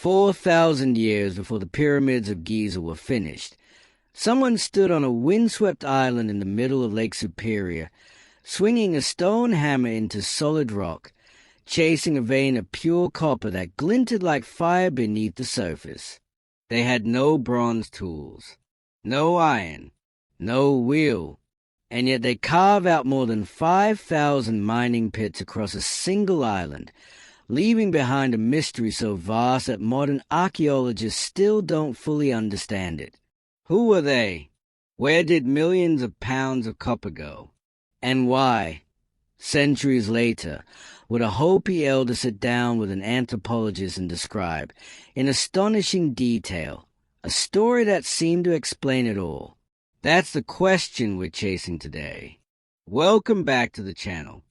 4,000 years before the pyramids of Giza were finished, someone stood on a windswept island in the middle of Lake Superior, swinging a stone hammer into solid rock, chasing a vein of pure copper that glinted like fire beneath the surface. They had no bronze tools, no iron, no wheel, and yet they carve out more than 5,000 mining pits across a single island, leaving behind a mystery so vast that modern archaeologists still don't fully understand it. Who were they? Where did millions of pounds of copper go? And why, centuries later, would a Hopi elder sit down with an anthropologist and describe, in astonishing detail, a story that seemed to explain it all? That's the question we're chasing today. Welcome back to the channel.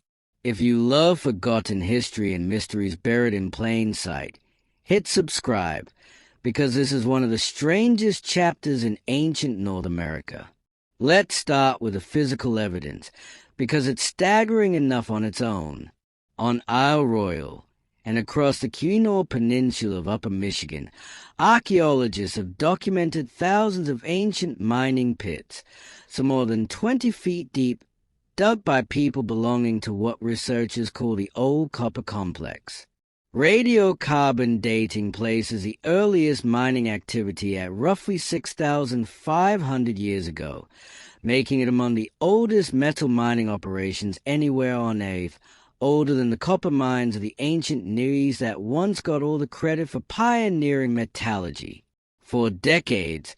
If you love forgotten history and mysteries buried in plain sight, hit subscribe, because this is one of the strangest chapters in ancient North America. Let's start with the physical evidence, because it's staggering enough on its own. On Isle Royale, and across the Quinault Peninsula of Upper Michigan, archaeologists have documented thousands of ancient mining pits, some more than 20 feet deep, dug by people belonging to what researchers call the Old Copper Complex. Radiocarbon dating places the earliest mining activity at roughly 6,500 years ago, making it among the oldest metal mining operations anywhere on Earth, older than the copper mines of the ancient Near East that once got all the credit for pioneering metallurgy. For decades,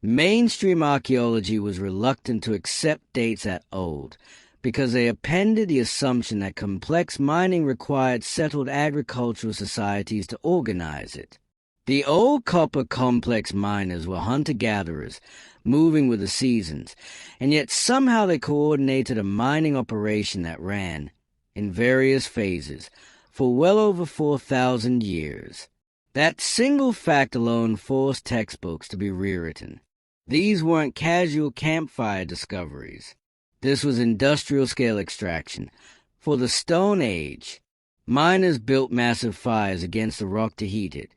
mainstream archaeology was reluctant to accept dates that old, because they appended the assumption that complex mining required settled agricultural societies to organize it. The Old Copper Complex miners were hunter-gatherers, moving with the seasons, and yet somehow they coordinated a mining operation that ran, in various phases, for well over 4,000 years. That single fact alone forced textbooks to be rewritten. These weren't casual campfire discoveries. This was industrial-scale extraction. For the Stone Age, miners built massive fires against the rock to heat it,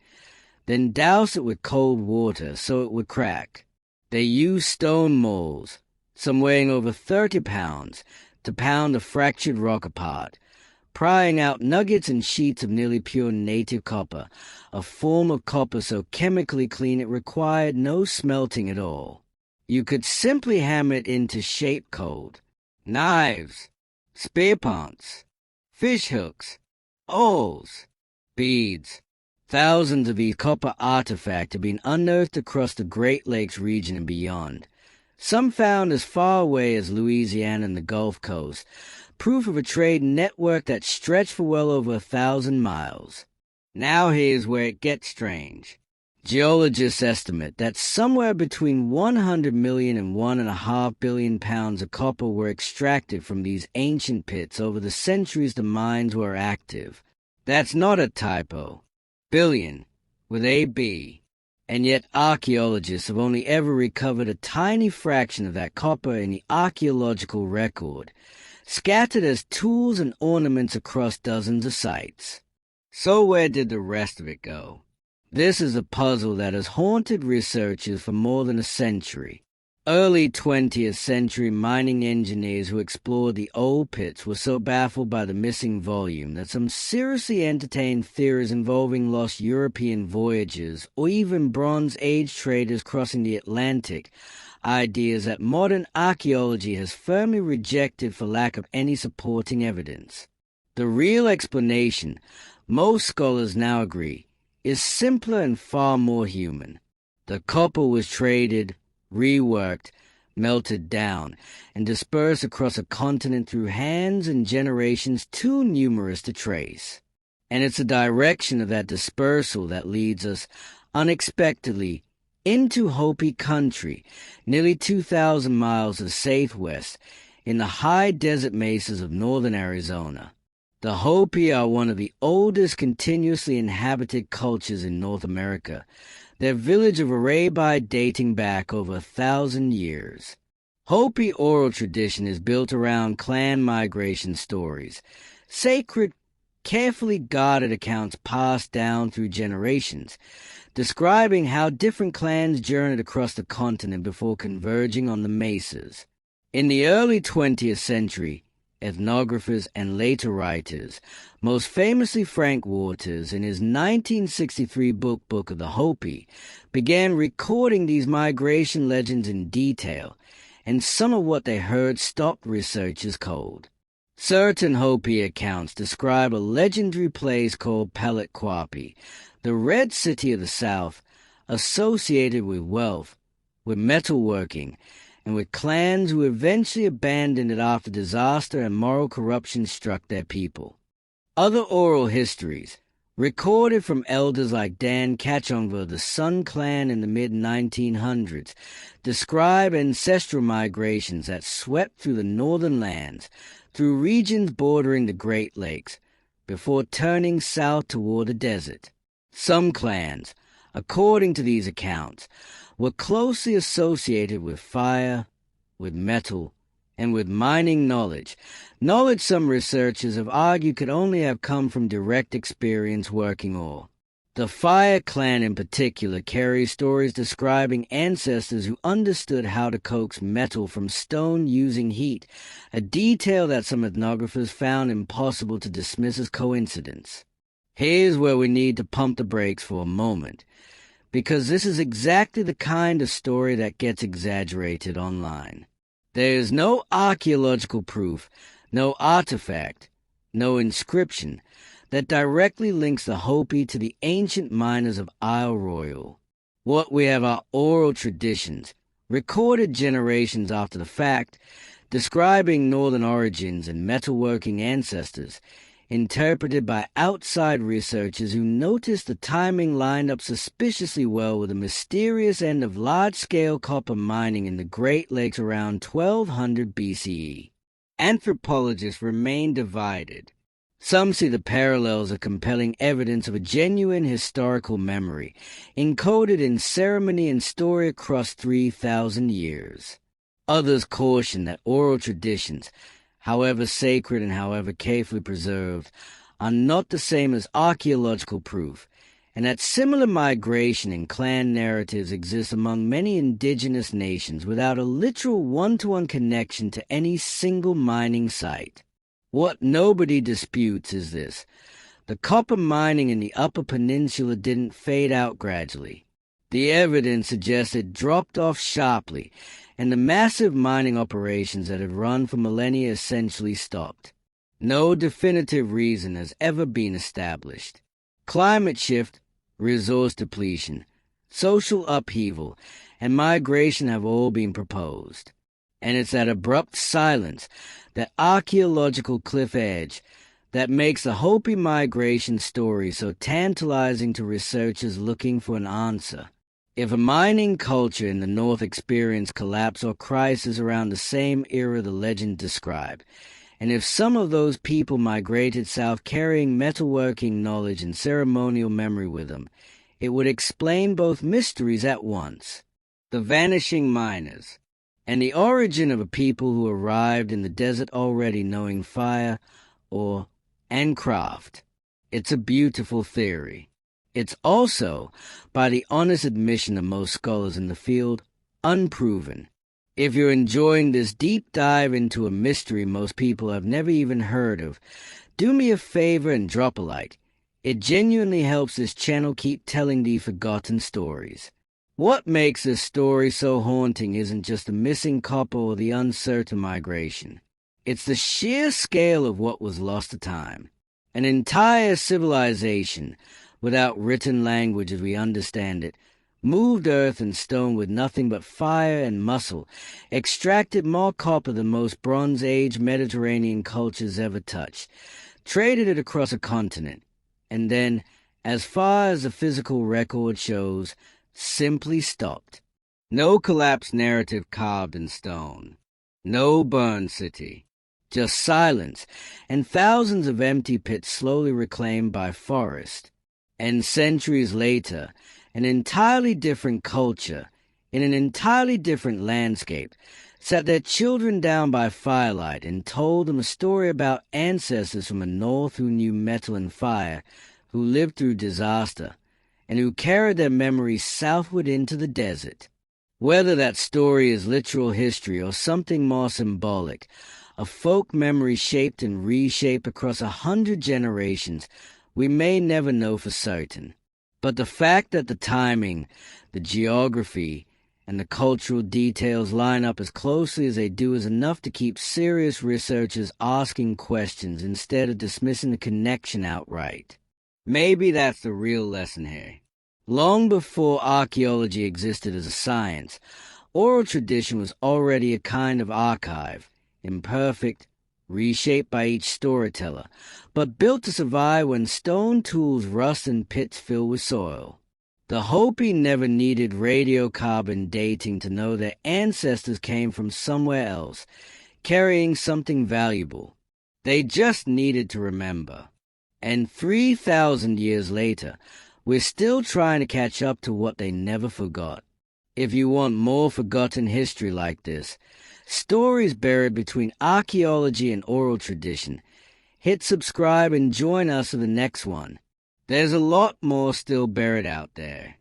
then doused it with cold water so it would crack. They used stone molds, some weighing over 30 pounds, to pound the fractured rock apart, prying out nuggets and sheets of nearly pure native copper, a form of copper so chemically clean it required no smelting at all. You could simply hammer it into shape cold. Knives, spear points, fish hooks, awls, beads. Thousands of these copper artifacts have been unearthed across the Great Lakes region and beyond, some found as far away as Louisiana and the Gulf Coast, proof of a trade network that stretched for well over 1,000 miles. Now here's where it gets strange. Geologists estimate that somewhere between 100 million and 1.5 billion pounds of copper were extracted from these ancient pits over the centuries the mines were active. That's not a typo. Billion, with a B. And yet archaeologists have only ever recovered a tiny fraction of that copper in the archaeological record, scattered as tools and ornaments across dozens of sites. So where did the rest of it go? This is a puzzle that has haunted researchers for more than a century. Early 20th century mining engineers who explored the old pits were so baffled by the missing volume that some seriously entertained theories involving lost European voyagers or even Bronze Age traders crossing the Atlantic, ideas that modern archaeology has firmly rejected for lack of any supporting evidence. The real explanation, most scholars now agree, is simpler and far more human. The copper was traded, reworked, melted down, and dispersed across a continent through hands and generations too numerous to trace. And it's the direction of that dispersal that leads us, unexpectedly, into Hopi country, nearly 2,000 miles to the southwest, in the high desert mesas of northern Arizona. The Hopi are one of the oldest continuously inhabited cultures in North America, their village of Arabi dating back over 1,000 years. Hopi oral tradition is built around clan migration stories, sacred carefully guarded accounts passed down through generations, describing how different clans journeyed across the continent before converging on the mesas. In the early 20th century, ethnographers and later writers, most famously Frank Waters in his 1963 Book of the Hopi, began recording these migration legends in detail, and some of what they heard stopped researchers cold. Certain Hopi accounts describe a legendary place called Peletquapi, the Red City of the South, associated with wealth, with metalworking, and with clans who eventually abandoned it after disaster and moral corruption struck their people. Other oral histories, recorded from elders like Dan Kachongva of the Sun Clan in the mid-1900s, describe ancestral migrations that swept through the northern lands, through regions bordering the Great Lakes, before turning south toward the desert. Some clans, according to these accounts, were closely associated with fire, with metal, and with mining knowledge some researchers have argued could only have come from direct experience working ore. The Fire Clan in particular carries stories describing ancestors who understood how to coax metal from stone using heat, a detail that some ethnographers found impossible to dismiss as coincidence. Here's where we need to pump the brakes for a moment, because this is exactly the kind of story that gets exaggerated online. There is no archaeological proof, no artifact, no inscription that directly links the Hopi to the ancient miners of Isle Royale. What we have are oral traditions, recorded generations after the fact, describing northern origins and metalworking ancestors, interpreted by outside researchers who noticed the timing lined up suspiciously well with the mysterious end of large-scale copper mining in the Great Lakes around 1200 BCE. Anthropologists remain divided. Some see the parallels as compelling evidence of a genuine historical memory, encoded in ceremony and story across 3,000 years. Others caution that oral traditions, however sacred and however carefully preserved, are not the same as archaeological proof, and that similar migration and clan narratives exist among many indigenous nations without a literal one-to-one connection to any single mining site. What nobody disputes is this: the copper mining in the Upper Peninsula didn't fade out gradually. The evidence suggests it dropped off sharply, and the massive mining operations that had run for millennia essentially stopped. No definitive reason has ever been established. Climate shift, resource depletion, social upheaval, and migration have all been proposed. And it's that abrupt silence, that archaeological cliff edge, that makes the Hopi migration story so tantalizing to researchers looking for an answer. If a mining culture in the North experienced collapse or crisis around the same era the legend described, and if some of those people migrated south carrying metalworking knowledge and ceremonial memory with them, it would explain both mysteries at once: the vanishing miners, and the origin of a people who arrived in the desert already knowing fire and craft. It's a beautiful theory. It's also, by the honest admission of most scholars in the field, unproven. If you're enjoying this deep dive into a mystery most people have never even heard of, do me a favor and drop a like. It genuinely helps this channel keep telling the forgotten stories. What makes this story so haunting isn't just the missing copper or the uncertain migration. It's the sheer scale of what was lost to time. An entire civilization, without written language as we understand it, moved earth and stone with nothing but fire and muscle, extracted more copper than most Bronze Age Mediterranean cultures ever touched, traded it across a continent, and then, as far as the physical record shows, simply stopped. No collapse narrative carved in stone. No burned city. Just silence, and thousands of empty pits slowly reclaimed by forest. And centuries later, an entirely different culture, in an entirely different landscape, sat their children down by firelight and told them a story about ancestors from the north who knew metal and fire, who lived through disaster, and who carried their memories southward into the desert. Whether that story is literal history or something more symbolic, a folk memory shaped and reshaped across 100 generations, we may never know for certain. But the fact that the timing, the geography, and the cultural details line up as closely as they do is enough to keep serious researchers asking questions instead of dismissing the connection outright. Maybe that's the real lesson here. Long before archaeology existed as a science, oral tradition was already a kind of archive, imperfect, reshaped by each storyteller, but built to survive when stone tools rust and pits fill with soil. The Hopi never needed radiocarbon dating to know their ancestors came from somewhere else, carrying something valuable. They just needed to remember. And 3,000 years later, we're still trying to catch up to what they never forgot. If you want more forgotten history like this, stories buried between archaeology and oral tradition, hit subscribe and join us for the next one. There's a lot more still buried out there.